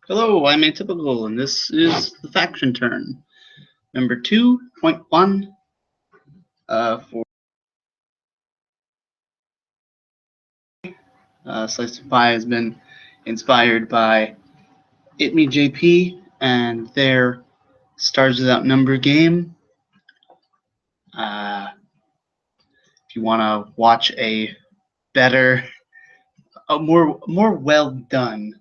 Hello, I'm Atypical, and this is the faction turn. Number 2.1 for Slice of Pie has been inspired by ItMeJP and their Stars Without Number game. If you want to watch a better, a more well done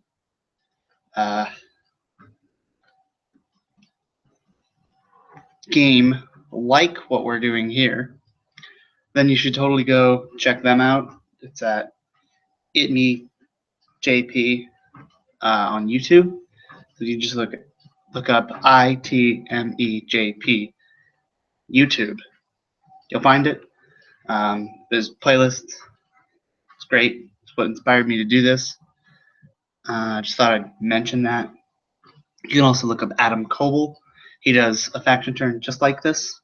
game like what we're doing here, then you should totally go check them out. It's at ItMeJP on YouTube. So you just look up ITMEJP YouTube. You'll find it. There's playlists. It's great. It's what inspired me to do this. I just thought I'd mention that. You can also look up Adam Coble. He does a faction turn just like this.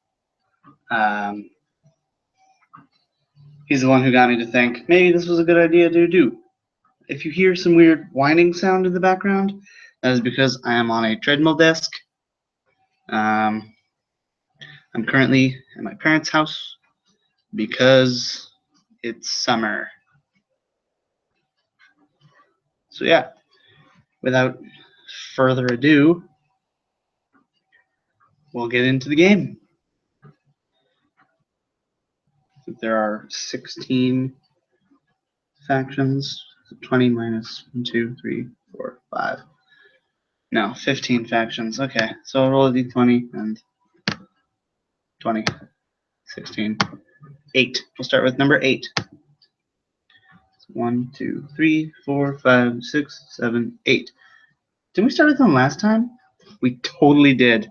He's the one who got me to think maybe this was a good idea to do. If you hear some weird whining sound in the background, that is because I am on a treadmill desk. I'm currently at my parents' house because it's summer. So yeah, without further ado, we'll get into the game. There are 16 factions. 20 minus 1, 2, 3, 4, 5. No, 15 factions. Okay, so I'll roll a d20 and 20, 16, 8. We'll start with number 8. 1, 2, 3, 4, 5, 6, 7, 8. Didn't we start with them last time? We totally did.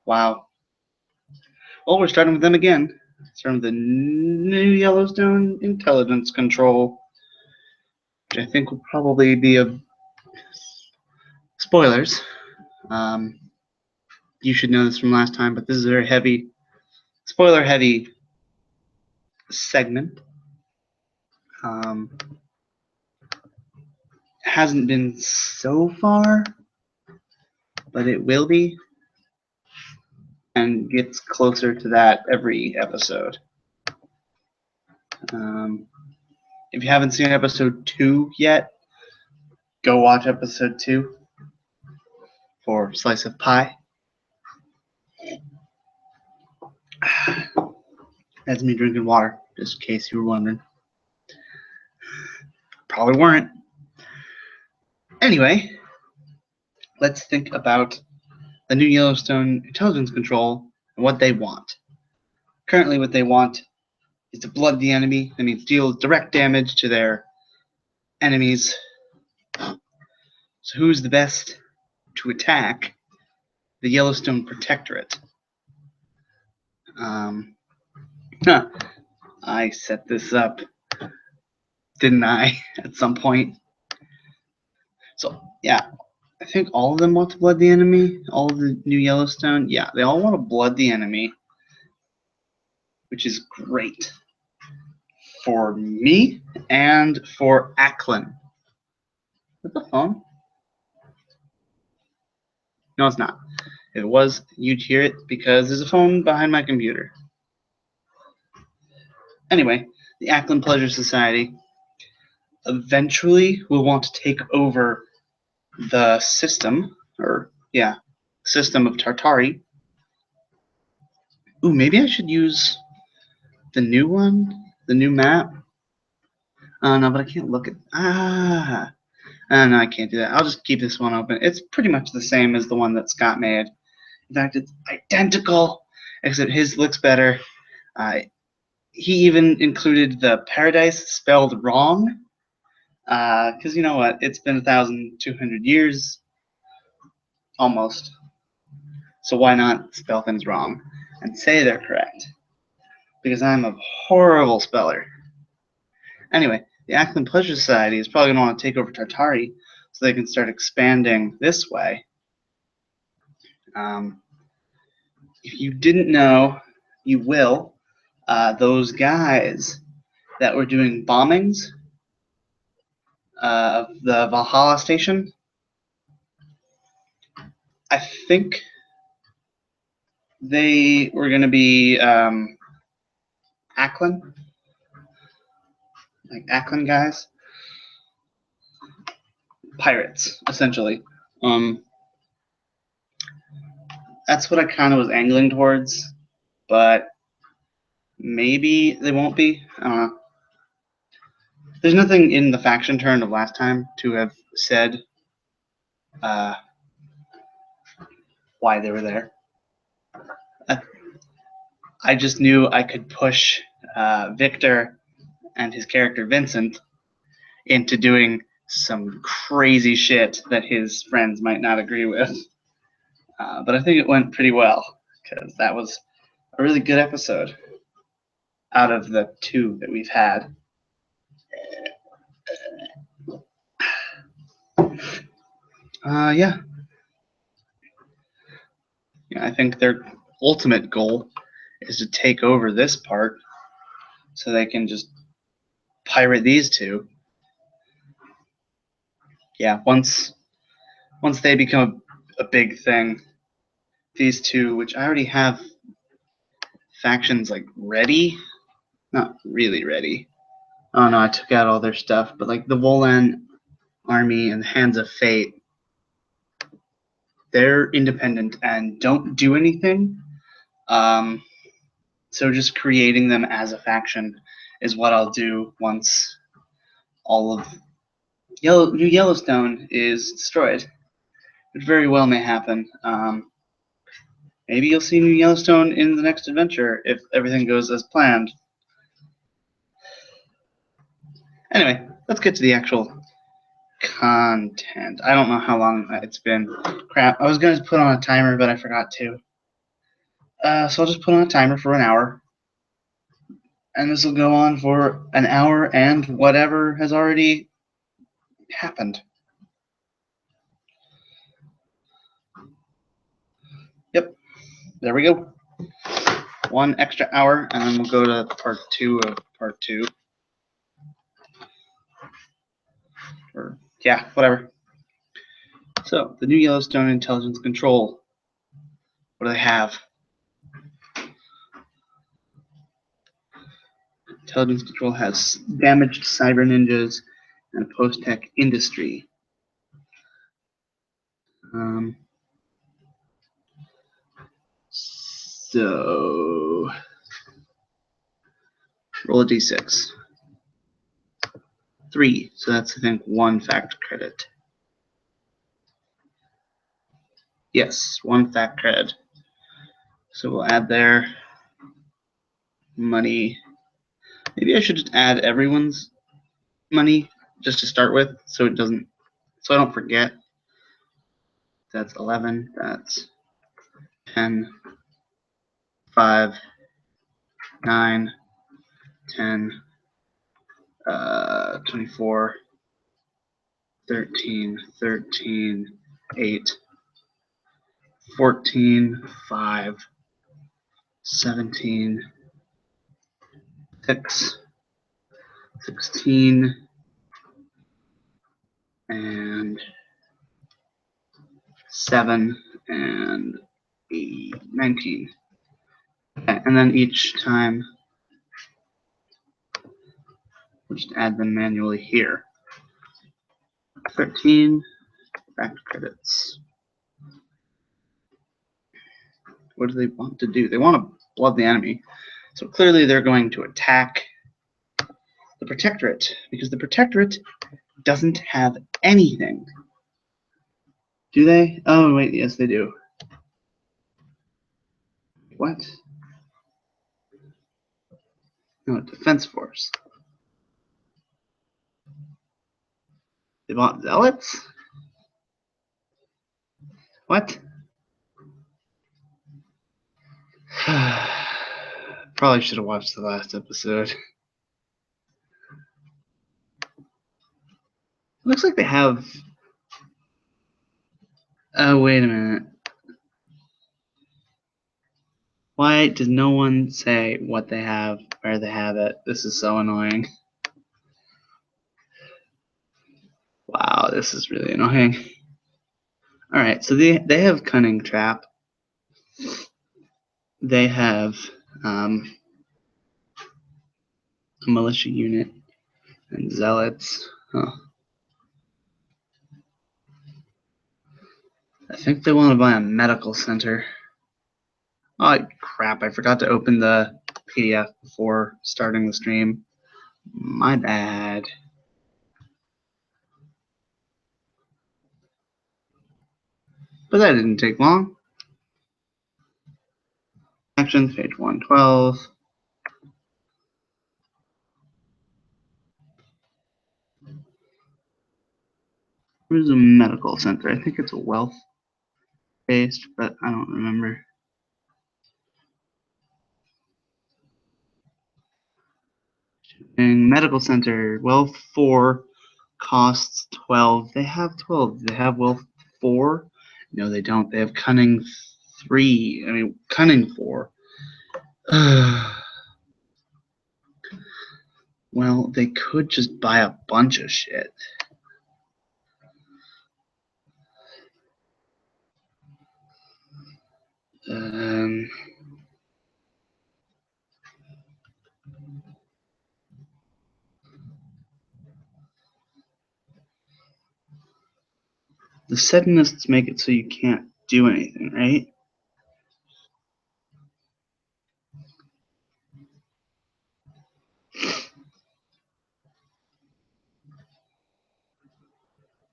Wow. Well, we're starting with them again. Starting with the new Yellowstone Intelligence Control, which I think will probably be a spoilers. You should know this from last time, but this is a very heavy, spoiler-heavy segment. Hasn't been so far, but it will be, and gets closer to that every episode. If you haven't seen episode 2 yet, go watch episode 2 for Slice of Pie. That's me drinking water, just in case you were wondering. Probably weren't. Anyway, let's think about the new Yellowstone Intelligence Control and what they want. Currently, what they want is to blood the enemy. That means deal direct damage to their enemies. So who's the best to attack the Yellowstone Protectorate? I set this up, didn't I, at some point? So, yeah, I think all of them want to blood the enemy. All of the new Yellowstone, yeah, they all want to blood the enemy, which is great for me and for Ackland. Is that the phone? No, it's not. If it was, you'd hear it because there's a phone behind my computer. Anyway, the Ackland Pleasure Society eventually will want to take over the system, system of Tartari. Ooh, maybe I should use the new one, the new map. No, but I can't look at. No, I can't do that. I'll just keep this one open. It's pretty much the same as the one that Scott made. In fact, it's identical, except his looks better. He even included the paradise spelled wrong, because you know what? It's been 1,200 years, almost. So why not spell things wrong and say they're correct? Because I'm a horrible speller. Anyway, the Ackland Pleasure Society is probably going to want to take over Tartari so they can start expanding this way. If you didn't know, you will. Those guys that were doing bombings of the Valhalla station, I think they were going to be Acklin, like Acklin guys, pirates essentially. That's what I kind of was angling towards, but maybe they won't be. I don't know. There's nothing in the faction turn of last time to have said why they were there. I just knew I could push Victor and his character Vincent into doing some crazy shit that his friends might not agree with. But I think it went pretty well, because that was a really good episode out of the 2 that we've had. Yeah, I think their ultimate goal is to take over this part so they can just pirate these 2. Yeah, once they become a big thing, these 2, which I already have factions like ready, not really ready. Oh no, I took out all their stuff, but like the Volan army and the Hands of Fate, they're independent and don't do anything. So just creating them as a faction is what I'll do once all of New Yellowstone is destroyed. It very well may happen. Maybe you'll see New Yellowstone in the next adventure if everything goes as planned. Anyway, let's get to the actual content. I don't know how long it's been. Crap, I was going to put on a timer, but I forgot to. So I'll just put on a timer for an hour. And this will go on for an hour and whatever has already happened. Yep, there we go. 1 extra hour, and then we'll go to part 2 of part 2. Or, yeah, whatever. So, the New Yellowstone Intelligence Control. What do they have? Intelligence Control has damaged cyber ninjas and a post-tech industry. So, roll a d6. 3, so that's, I think, 1 fact credit. Yes, 1 fact credit. So we'll add their money. Maybe I should just add everyone's money just to start with, so it doesn't, so I don't forget. That's 11. That's 10, 5, 9, 10, 24, 13, 13, 8, 14, 5, 17, 6, 16, and 7, and 8, 19. Okay, and then each time, we'll just add them manually here. 13 fact credits. What do they want to do? They want to blood the enemy. So clearly they're going to attack the Protectorate, because the Protectorate doesn't have anything. Do they? Oh, wait, yes, they do. What? No, Defense Force. They bought Zealots? What? Probably should have watched the last episode. Looks like they have... Oh, wait a minute. Why does no one say what they have, where they have it? This is so annoying. Wow, this is really annoying. All right, so they have Cunning Trap. They have a militia unit and zealots. Huh. I think they want to buy a medical center. Oh crap! I forgot to open the PDF before starting the stream. My bad. But that didn't take long. Actions, page 112. Where's a medical center? I think it's a wealth based, but I don't remember. And medical center, wealth 4 costs 12. They have 12. They have wealth 4. No, they don't. They have cunning 3. I mean, cunning 4. Well, they could just buy a bunch of shit. The Sedanists make it so you can't do anything, right?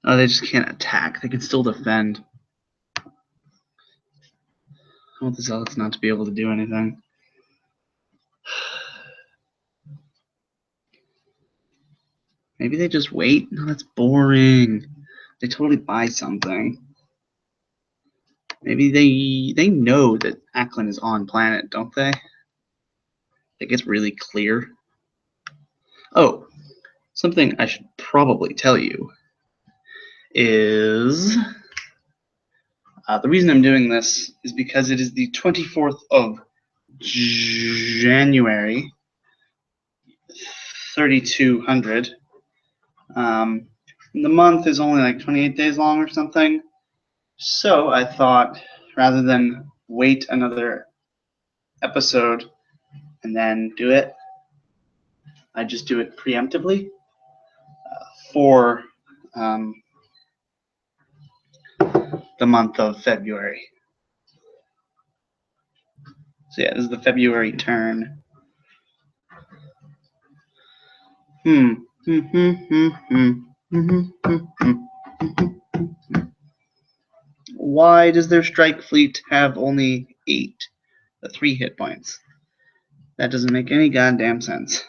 Oh, they just can't attack. They can still defend. I want the Zealots not to be able to do anything. Maybe they just wait? No, that's boring. They totally buy something. Maybe they know that Ackland is on planet, don't they? It gets really clear. Oh, something I should probably tell you is the reason I'm doing this is because it is the 24th of January, 3200. The month is only like 28 days long or something. So I thought rather than wait another episode and then do it, I just do it preemptively for the month of February. So yeah, this is the February turn. Why does their strike fleet have only 3 hit points? That doesn't make any goddamn sense.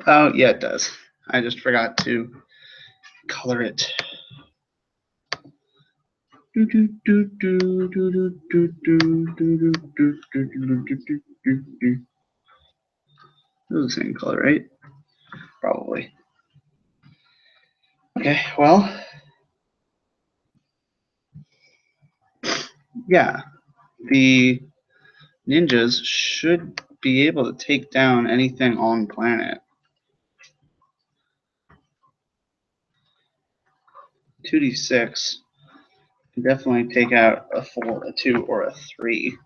Oh, yeah, it does. I just forgot to color it. Those are the same color, right? Probably. Okay, well, yeah, the ninjas should be able to take down anything on planet. 2d6 can definitely take out a 4, a 2, or a 3.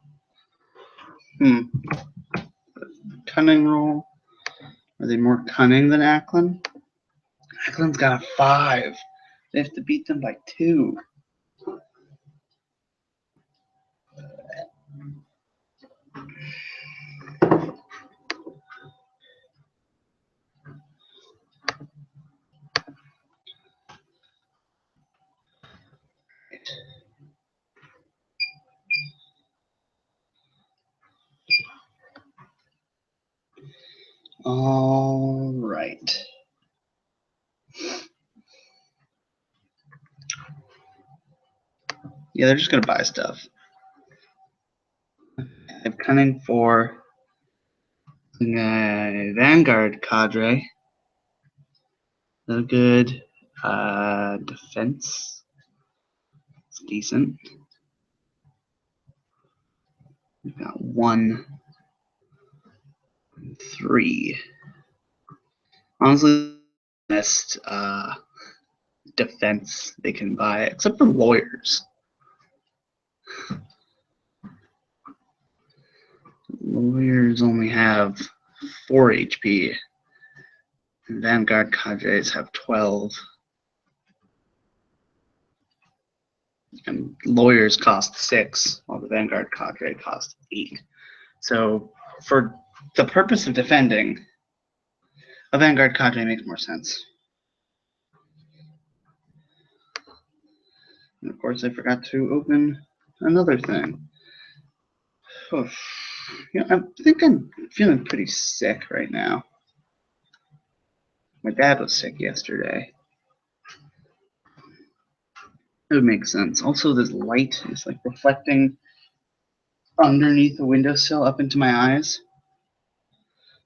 Cunning roll. Are they more cunning than Ackland? Ackland's got a 5. They have to beat them by 2. All right. Yeah, they're just gonna buy stuff. I have cunning for Vanguard cadre. They're good. Defense. It's decent. We've got 1, 3. Honestly, best defense they can buy, except for lawyers. Lawyers only have 4 HP. And Vanguard cadres have 12. And lawyers cost 6, while the Vanguard cadre costs 8. So for the purpose of defending, a Vanguard cadre makes more sense. And of course, I forgot to open another thing. Oof. You know, I think I'm feeling pretty sick right now. My dad was sick yesterday. It would make sense. Also, this light is like reflecting underneath the windowsill up into my eyes.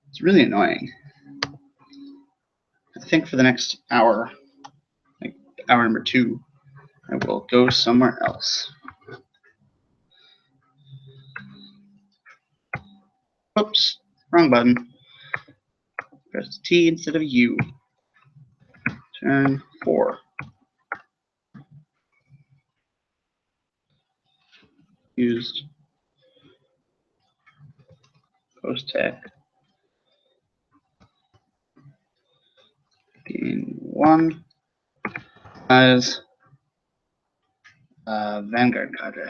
It's really annoying. I think for the next hour, like hour number 2, I will go somewhere else. Oops, wrong button. Press T instead of U. Turn 4. Used. Post tech. Gain 1 as Vanguard cadre.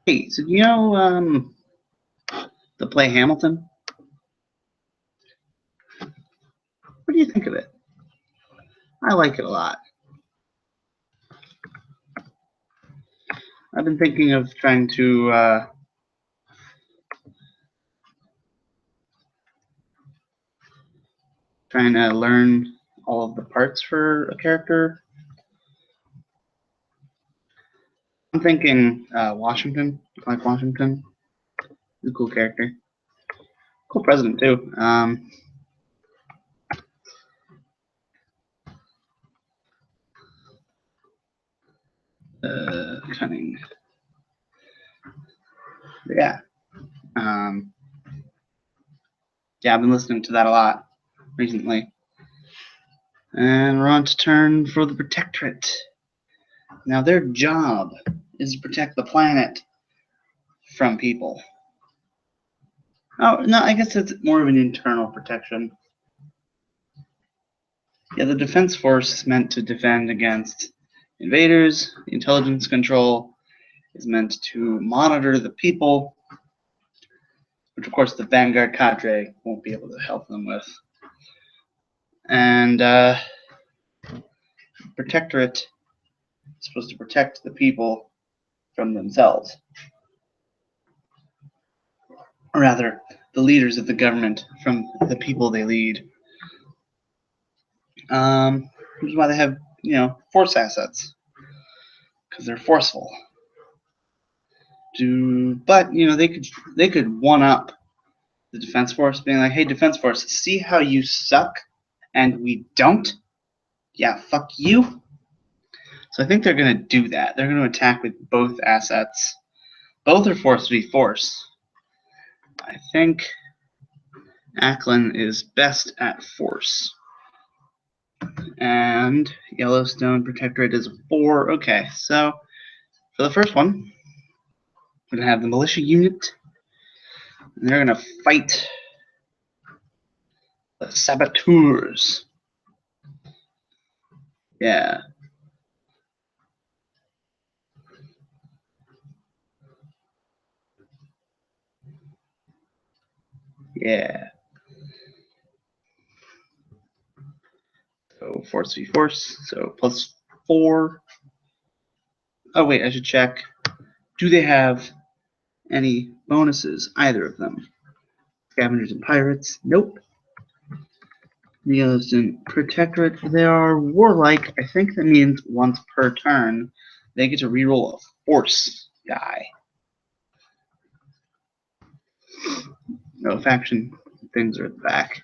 Hey, so you know the play Hamilton? What do you think of it? I like it a lot. I've been thinking of trying to learn all of the parts for a character. I'm thinking Washington. I like Washington. He's a cool character. Cool president too. Cunning. Yeah. Yeah, I've been listening to that a lot recently. And we're on to turn for the Protectorate. Now their job is to protect the planet from people. Oh, no, I guess it's more of an internal protection. Yeah, the Defense Force is meant to defend against invaders. The intelligence control is meant to monitor the people, which of course the Vanguard cadre won't be able to help them with. And Protectorate is supposed to protect the people from themselves. Or rather, the leaders of the government from the people they lead. Which is why they have, force assets. Because they're forceful. But they could one up the Defense Force, being like, "Hey, Defense Force, see how you suck, and we don't? Yeah, fuck you." So I think they're gonna do that. They're gonna attack with both assets. Both are force v force. I think Ackland is best at force. And Yellowstone Protectorate is 4. Okay, so for the first one, we're gonna have the militia unit. And they're gonna fight the saboteurs. Yeah. Yeah. So force v force. So +4. Oh wait, I should check. Do they have any bonuses? Either of them? Scavengers and pirates? Nope. The Yellowstone Protectorate. They are warlike. I think that means once per turn they get to reroll a force die. No faction things are at the back.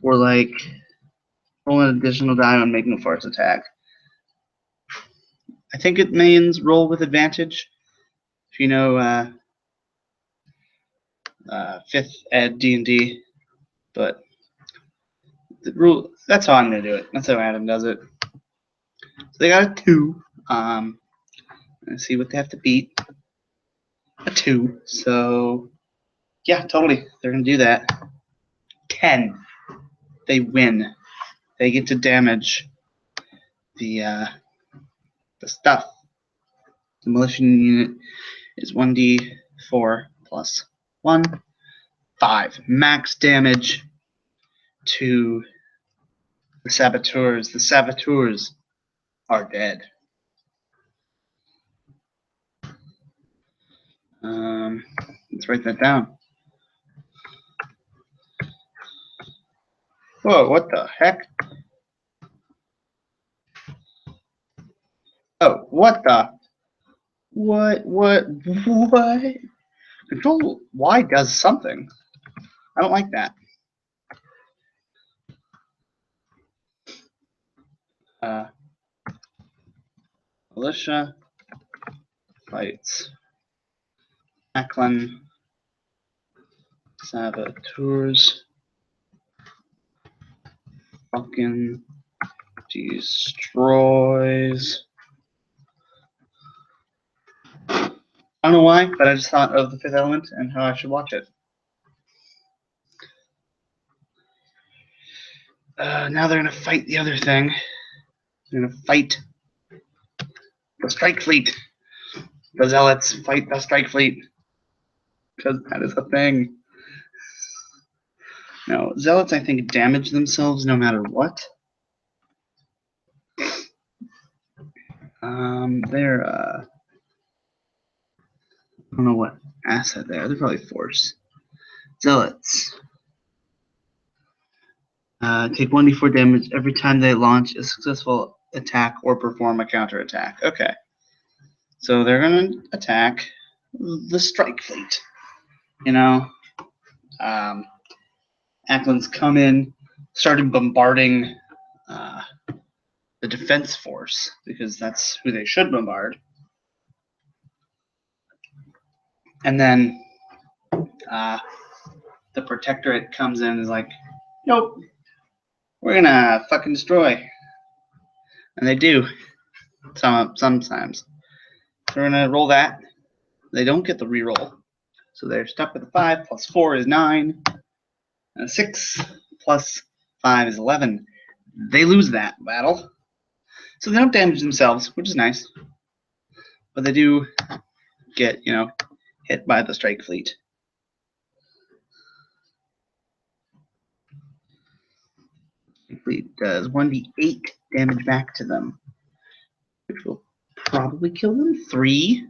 Warlike. Roll an additional die on making a force attack. I think it means roll with advantage. If you know 5th ed D&D, but the rule, that's how I'm gonna do it. That's how Adam does it. So they got a 2. Let's see what they have to beat. A 2. So yeah, totally, they're gonna do that. 10. They win. They get to damage the stuff. The militia unit is 1d4 plus 1. 5. Max damage to the saboteurs. The saboteurs are dead. Let's write that down. Whoa, what the heck? Oh, what the? What? Control Y does something. I don't like that. Militia fights Ackland saboteurs fucking destroys. I don't know why, but I just thought of The Fifth Element and how I should watch it. Now they're gonna fight the other thing. They're gonna fight the Strike Fleet. The Zealots fight the Strike Fleet. Because that is a thing. No, Zealots, I think, damage themselves no matter what. They're, I don't know what asset they are. They're probably force. Zealots. Take 1d4 damage every time they launch a successful attack or perform a counterattack. Okay. So they're going to attack the Strike Fleet. You know, Ackland's come in, started bombarding the defense force because that's who they should bombard. And then the Protectorate comes in and is like, nope, we're gonna fucking destroy. And they do sometimes. So we're gonna roll that. They don't get the reroll. So they're stuck with a 5 plus 4 is 9. And a 6 plus 5 is 11. They lose that battle. So they don't damage themselves, which is nice. But they do get, you know, hit by the Strike Fleet. Fleet does 1d8 damage back to them, which will probably kill them. 3.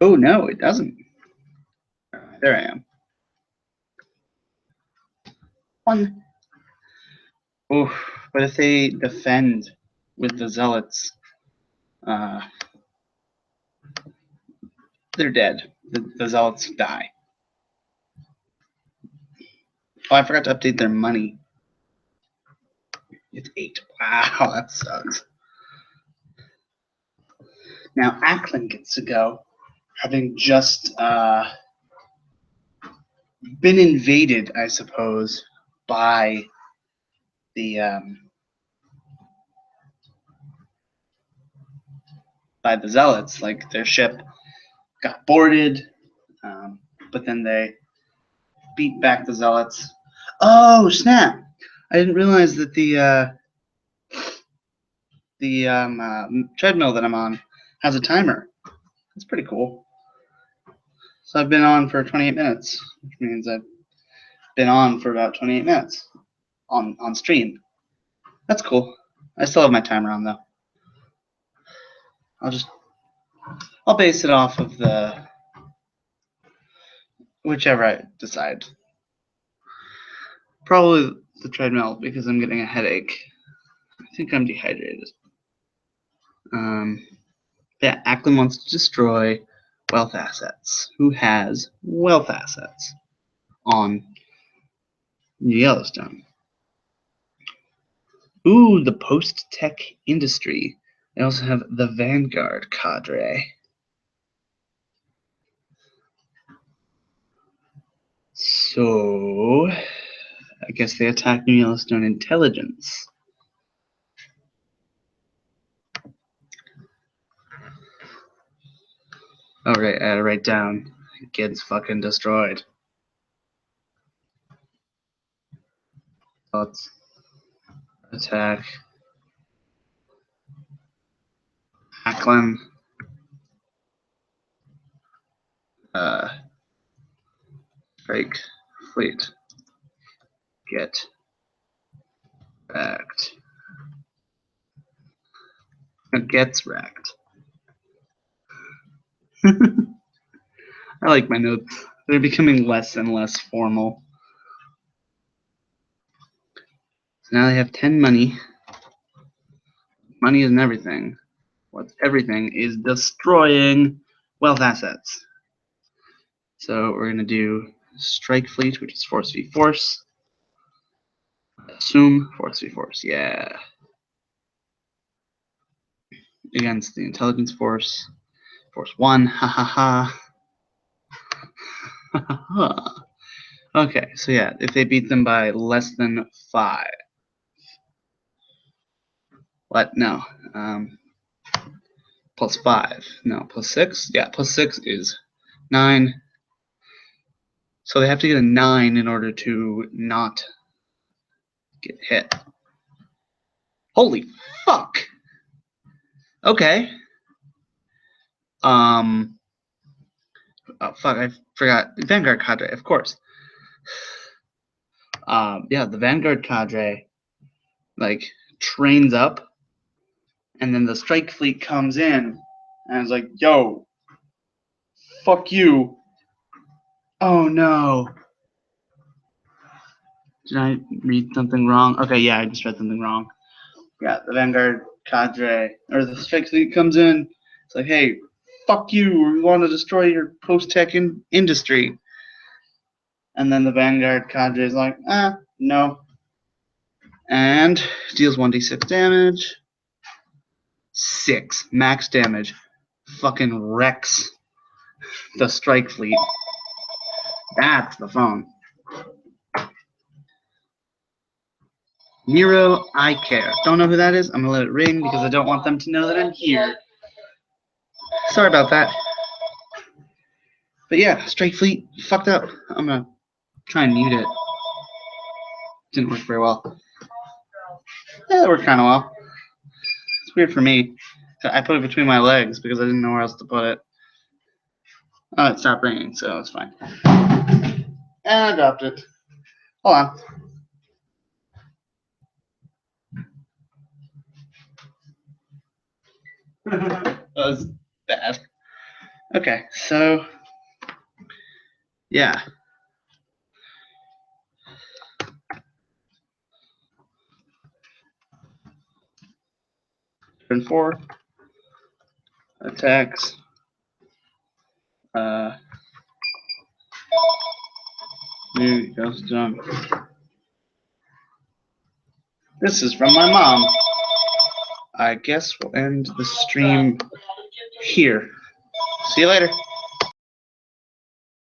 Oh no, it doesn't. There I am. 1. Oof. But if they defend with the Zealots, they're dead. The Zealots die. Oh, I forgot to update their money. It's 8. Wow, that sucks. Now Ackland gets to go, having just been invaded, I suppose, by the Zealots. Like, their ship got boarded, but then they beat back the Zealots. Oh snap! I didn't realize that the treadmill that I'm on has a timer. That's pretty cool. So I've been on for 28 minutes, which means I've been on for about 28 minutes on stream. That's cool. I still have my timer on though. I'll base it off of the whichever I decide. Probably the treadmill because I'm getting a headache. I think I'm dehydrated. Yeah, Ackland wants to destroy wealth assets. Who has wealth assets on New Yellowstone? Ooh, the post-tech industry. They also have the Vanguard cadre. So, I guess they attack New Yellowstone intelligence. Oh, right, I had to write down. Gets fucking destroyed. Let's attack Ackland. Strike fleet. Get wrecked. It gets wrecked. I like my notes. They're becoming less and less formal. So now they have 10 money. Money isn't everything. What's everything is destroying wealth assets. So we're going to do strike fleet, which is force v force. Assume force v force. Yeah. Against the intelligence force. Force 1. Ha ha ha. Ha ha ha. Okay, so yeah, if they beat them by less than 5. What? No. Plus 5. No, plus 6? Yeah, plus 6 is 9. So they have to get a 9 in order to not get hit. Holy fuck! Okay. Oh fuck, I forgot. Vanguard cadre, of course. Yeah, the Vanguard cadre, like, trains up, and then the strike fleet comes in, and it's like, yo, fuck you. Oh no. Did I read something wrong? Okay, yeah, I just read something wrong. Yeah, the Vanguard cadre, or the strike fleet comes in, it's like, hey, fuck you, we want to destroy your post-tech industry. And then the Vanguard cadre is like, no. And deals 1d6 damage. 6 max damage. Fucking wrecks the strike fleet. That's the phone. Nero, I care. Don't know who that is. I'm gonna let it ring because I don't want them to know that I'm here. Sorry about that. But yeah, strike fleet fucked up. I'm gonna try and mute it. Didn't work very well. Yeah, it worked kind of well. It's weird for me. I put it between my legs because I didn't know where else to put it. Oh, it stopped ringing, so it's fine. And I dropped it. Hold on. That was bad. Okay, so yeah. Turn 4. Attacks. New ghost jump. This is from my mom. I guess we'll end the stream here. See you later.